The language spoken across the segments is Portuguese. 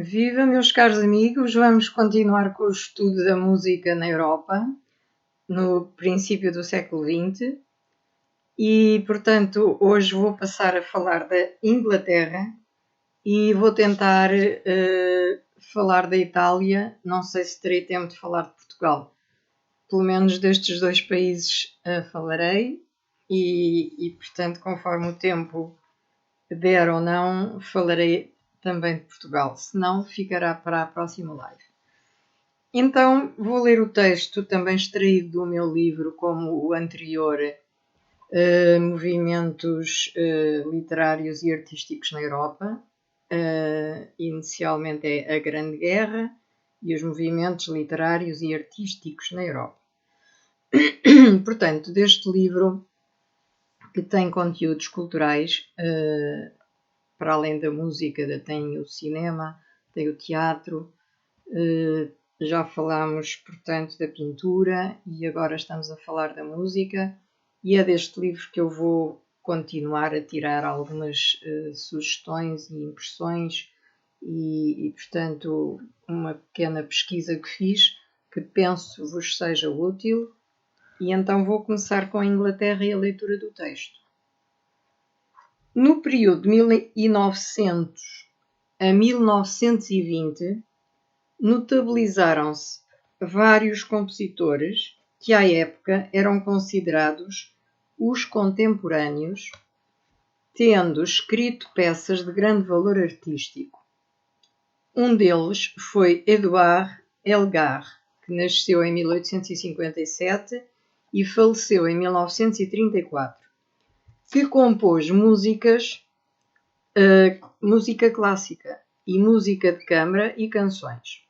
Viva, meus caros amigos, vamos continuar com o estudo da música na Europa, no princípio do século XX, e, portanto, hoje vou passar a falar da Inglaterra e vou tentar falar da Itália. Não sei se terei tempo de falar de Portugal. Pelo menos destes dois países falarei e, portanto, conforme o tempo der ou não, falarei também de Portugal, se não ficará para a próxima live. Então vou ler o texto também extraído do meu livro, como o anterior, Movimentos Literários e Artísticos na Europa. Inicialmente é a Grande Guerra e os movimentos literários e artísticos na Europa. Portanto, deste livro, que tem conteúdos culturais, para além da música, tem o cinema, tem o teatro, já falámos, portanto, da pintura e agora estamos a falar da música, e é deste livro que eu vou continuar a tirar algumas sugestões e impressões e, portanto, uma pequena pesquisa que fiz que penso vos seja útil. E então vou começar com a Inglaterra e a leitura do texto. No período de 1900 a 1920, notabilizaram-se vários compositores que à época eram considerados os contemporâneos, tendo escrito peças de grande valor artístico. Um deles foi Édouard Elgar, que nasceu em 1857 e faleceu em 1934, que compôs música clássica e música de câmara e canções.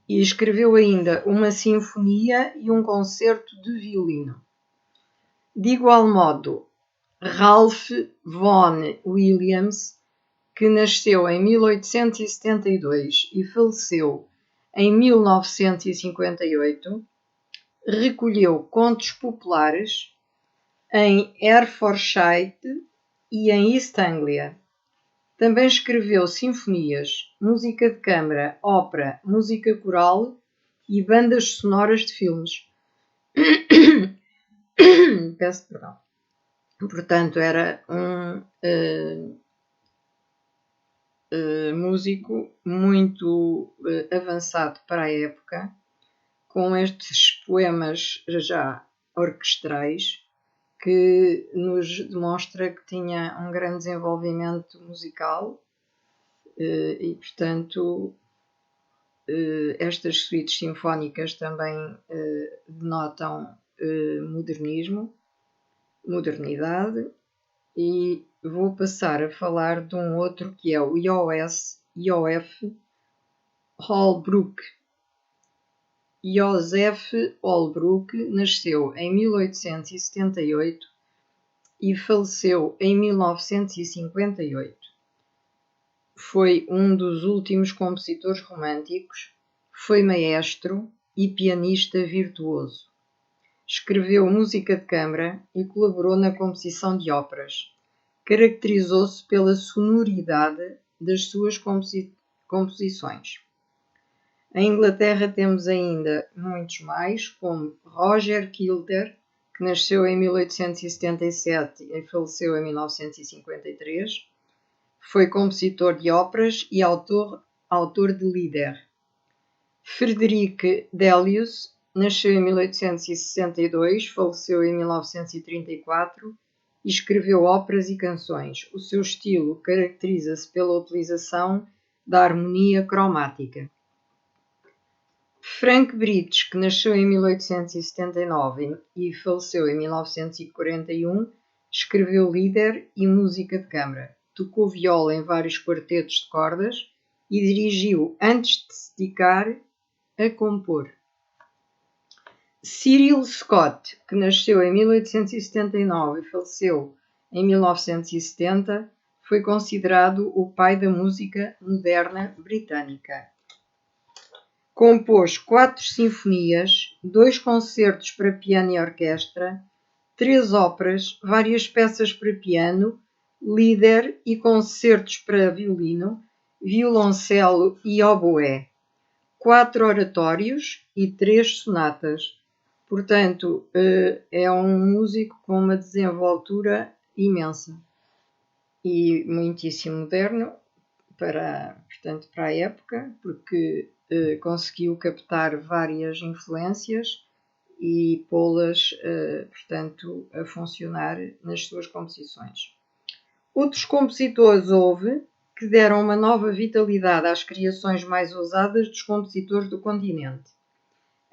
E escreveu ainda uma sinfonia e um concerto de violino. De igual modo, Ralph Vaughan Williams, que nasceu em 1872 e faleceu em 1958, recolheu contos populares em Hertfordshire e em East Anglia. Também escreveu sinfonias, música de câmara, ópera, música coral e bandas sonoras de filmes. Peço perdão. Portanto, era um músico muito avançado para a época, com estes poemas já orquestrais, que nos demonstra que tinha um grande desenvolvimento musical e, portanto, estas suítes sinfónicas também denotam modernismo, modernidade, e vou passar a falar de um outro que é o Joseph Holbrooke. Joseph Holbrooke nasceu em 1878 e faleceu em 1958. Foi um dos últimos compositores românticos, foi maestro e pianista virtuoso. Escreveu música de câmara e colaborou na composição de óperas. Caracterizou-se pela sonoridade das suas composições. Em Inglaterra temos ainda muitos mais, como Roger Kilter, que nasceu em 1877 e faleceu em 1953. Foi compositor de óperas e autor de Lieder. Frederic Delius nasceu em 1862, faleceu em 1934 e escreveu óperas e canções. O seu estilo caracteriza-se pela utilização da harmonia cromática. Frank Bridge, que nasceu em 1879 e faleceu em 1941, escreveu Lieder e música de câmara. Tocou viola em vários quartetos de cordas e dirigiu antes de se dedicar a compor. Cyril Scott, que nasceu em 1879 e faleceu em 1970, foi considerado o pai da música moderna britânica. Compôs 4 sinfonias, 2 concertos para piano e orquestra, 3 óperas, várias peças para piano, Lieder e concertos para violino violoncelo e oboé, 4 oratórios e 3 sonatas. Portanto, é um músico com uma desenvoltura imensa e muitíssimo moderno para a época, porque conseguiu captar várias influências e pô-las, a funcionar nas suas composições. Outros compositores houve que deram uma nova vitalidade às criações mais ousadas dos compositores do continente,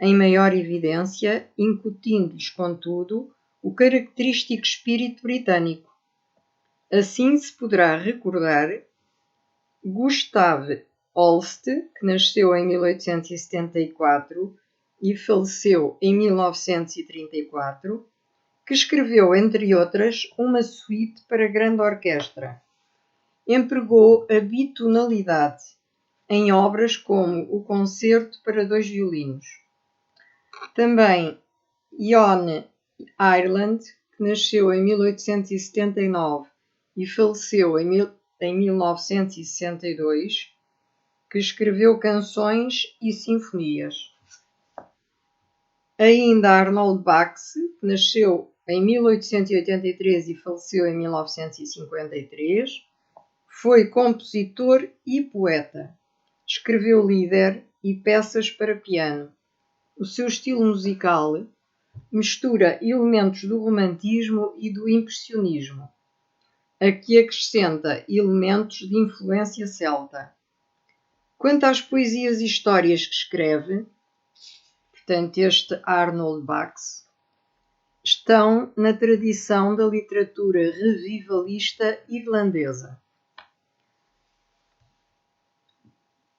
em maior evidência, incutindo-lhes, contudo, o característico espírito britânico. Assim se poderá recordar Gustav Holst, que nasceu em 1874 e faleceu em 1934, que escreveu, entre outras, uma suíte para grande orquestra. Empregou a bitonalidade em obras como o Concerto para 2 violinos. Também John Ireland, que nasceu em 1879 e faleceu em 1962, que escreveu canções e sinfonias. Ainda Arnold Bax, que nasceu em 1883 e faleceu em 1953, foi compositor e poeta. Escreveu lieder e peças para piano. O seu estilo musical mistura elementos do romantismo e do impressionismo, a que acrescenta elementos de influência celta. Quanto às poesias e histórias que escreve, portanto, este Arnold Bax, estão na tradição da literatura revivalista irlandesa.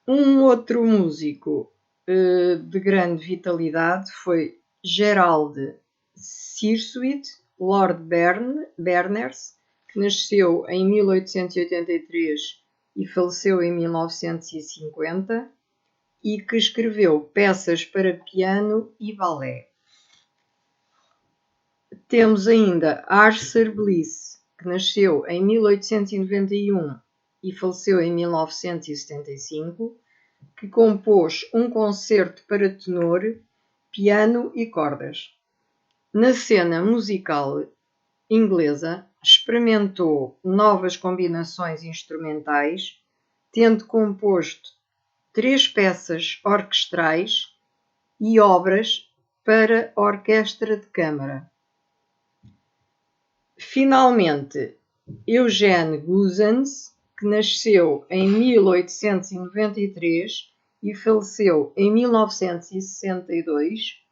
Um outro músico de grande vitalidade foi Gerald Searsuit, Lord Berners, que nasceu em 1883 e faleceu em 1950, e que escreveu peças para piano e balé. Temos ainda Arthur Bliss, que nasceu em 1891 e faleceu em 1975, que compôs um concerto para tenor, piano e cordas. Na cena musical inglesa, experimentou novas combinações instrumentais, tendo composto 3 peças orquestrais e obras para orquestra de câmara. Finalmente, Eugene Guzens, que nasceu em 1893 e faleceu em 1962,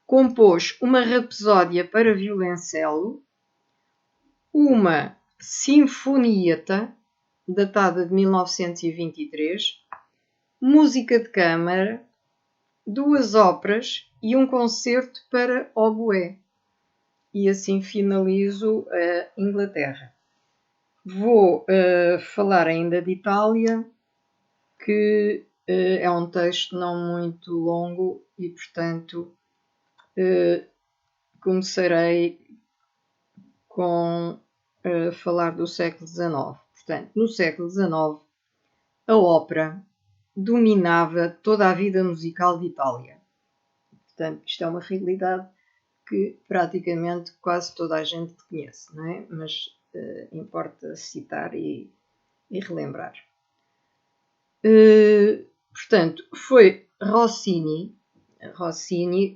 compôs uma rapsódia para violoncelo, uma sinfonieta, datada de 1923, música de câmara, 2 óperas e um concerto para oboé. E assim finalizo a Inglaterra. Vou falar ainda de Itália, que é um texto não muito longo e, portanto, começarei com falar do século XIX. Portanto, no século XIX, a ópera dominava toda a vida musical de Itália. Portanto, isto é uma realidade que praticamente quase toda a gente conhece, não é? Mas importa citar e relembrar. Portanto, foi Rossini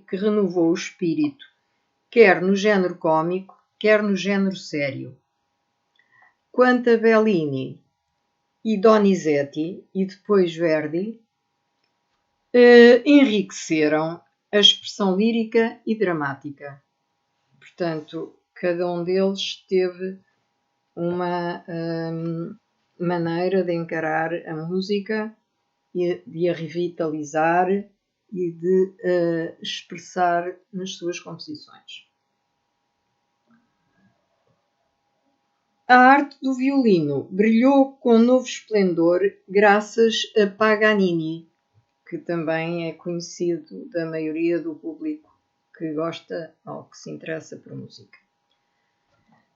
que renovou o espírito, quer no género cômico, quer no género sério. Quanto a Bellini e Donizetti, e depois Verdi, enriqueceram a expressão lírica e dramática. Portanto, cada um deles teve uma maneira de encarar a música e de a revitalizar e de expressar nas suas composições. A arte do violino brilhou com novo esplendor graças a Paganini, que também é conhecido da maioria do público que gosta ou que se interessa por música.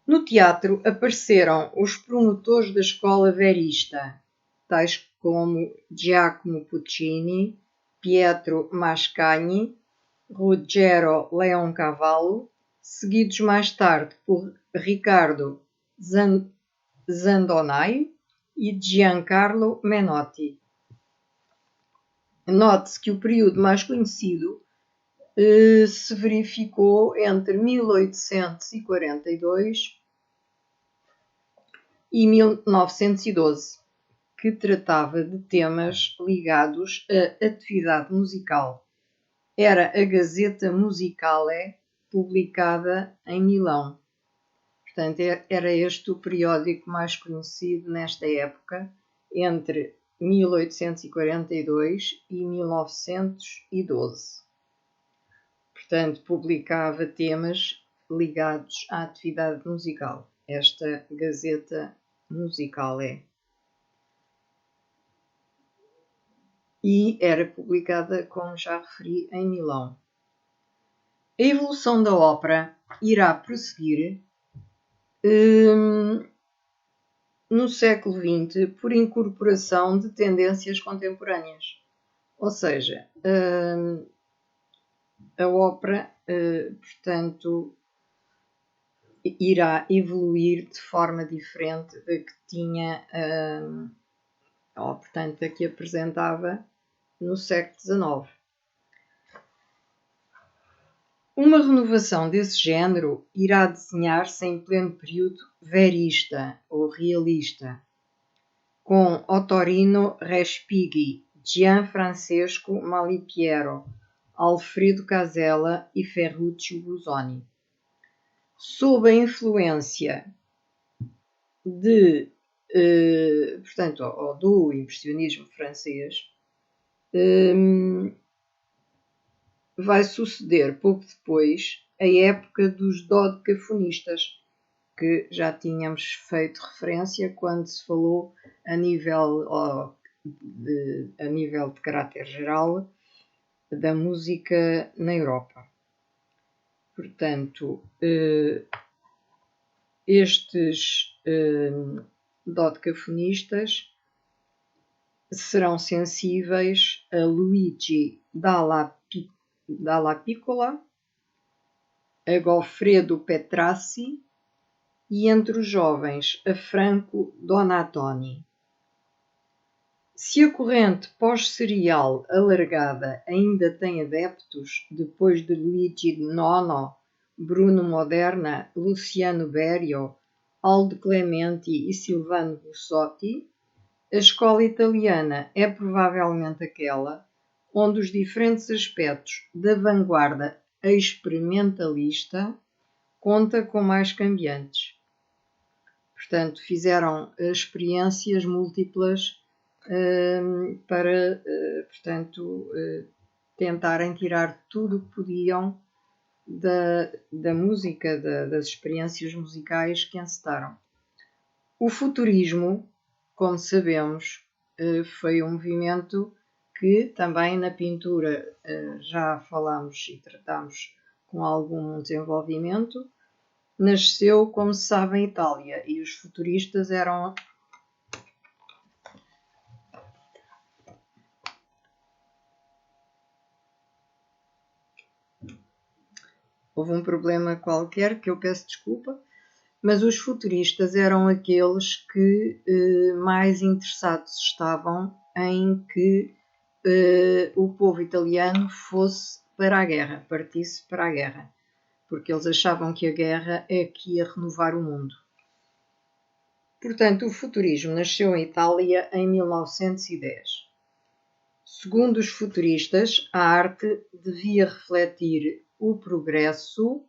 No teatro apareceram os promotores da escola verista, tais como Giacomo Puccini, Pietro Mascagni, Ruggero Leoncavallo, seguidos mais tarde por Riccardo Zandonai e Giancarlo Menotti. Note-se que o período mais conhecido se verificou entre 1842 e 1912, que tratava de temas ligados à atividade musical. Era a Gazeta Musicale, publicada em Milão. Portanto, era este o periódico mais conhecido nesta época, entre 1842 e 1912. Portanto, publicava temas ligados à atividade musical. Esta Gazeta Musicale. E era publicada, como já referi, em Milão. A evolução da ópera irá prosseguir no século XX por incorporação de tendências contemporâneas. Ou seja, a ópera, portanto, irá evoluir de forma diferente da que tinha, portanto, da que apresentava no século XIX. Uma renovação desse género irá desenhar-se em pleno período verista ou realista, com Ottorino Respighi, Gianfrancesco Malipiero, Alfredo Casella e Ferruccio Busoni. Sob a influência do impressionismo francês, vai suceder pouco depois a época dos dodecafonistas, que já tínhamos feito referência quando se falou a nível de caráter geral da música na Europa. Portanto, estes dodecafonistas serão sensíveis a Luigi Dalla Piccola, a Goffredo Petrassi e, entre os jovens, a Franco Donatoni. Se a corrente pós-serial alargada ainda tem adeptos, depois de Luigi Nono, Bruno Moderna, Luciano Berio, Aldo Clementi e Silvano Bussotti, a escola italiana é provavelmente aquela onde os diferentes aspectos da vanguarda experimentalista conta com mais cambiantes. Portanto, fizeram experiências múltiplas para, tentarem tirar tudo o que podiam da música, das experiências musicais que encetaram. O futurismo, como sabemos, foi um movimento que também na pintura já falámos e tratámos com algum desenvolvimento. Nasceu, como se sabe, em Itália, e os futuristas eram houve um problema qualquer que eu peço desculpa, mas os futuristas eram aqueles que mais interessados estavam em que o povo italiano fosse para a guerra, partisse para a guerra, porque eles achavam que a guerra é que ia renovar o mundo. Portanto, o futurismo nasceu em Itália em 1910. Segundo os futuristas, a arte devia refletir o progresso,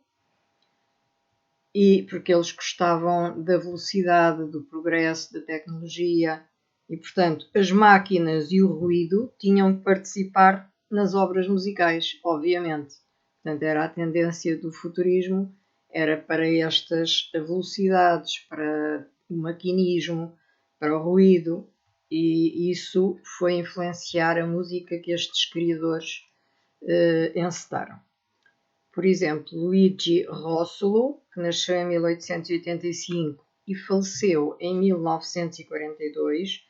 e porque eles gostavam da velocidade, do progresso, da tecnologia, e portanto as máquinas e o ruído tinham que participar nas obras musicais, obviamente. Portanto, era a tendência do futurismo, era para estas velocidades, para o maquinismo, para o ruído, e isso foi influenciar a música que estes criadores encetaram. Por exemplo, Luigi Russolo, que nasceu em 1885 e faleceu em 1942,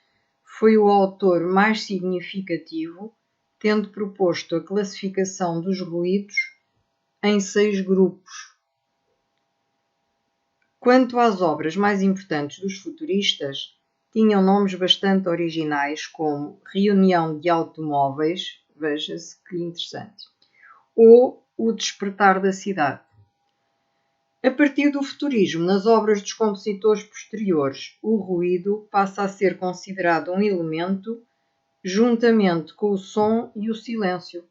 foi o autor mais significativo, tendo proposto a classificação dos ruídos em 6 grupos. Quanto às obras mais importantes dos futuristas, tinham nomes bastante originais, como Reunião de Automóveis, veja-se que interessante, ou O Despertar da Cidade. A partir do futurismo, nas obras dos compositores posteriores, o ruído passa a ser considerado um elemento juntamente com o som e o silêncio.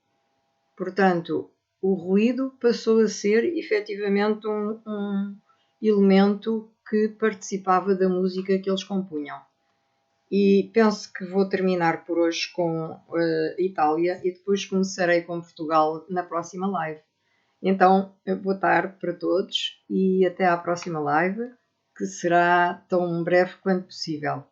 Portanto, o ruído passou a ser efetivamente um elemento que participava da música que eles compunham. E penso que vou terminar por hoje com Itália e depois começarei com Portugal na próxima live. Então, boa tarde para todos e até à próxima live, que será tão breve quanto possível.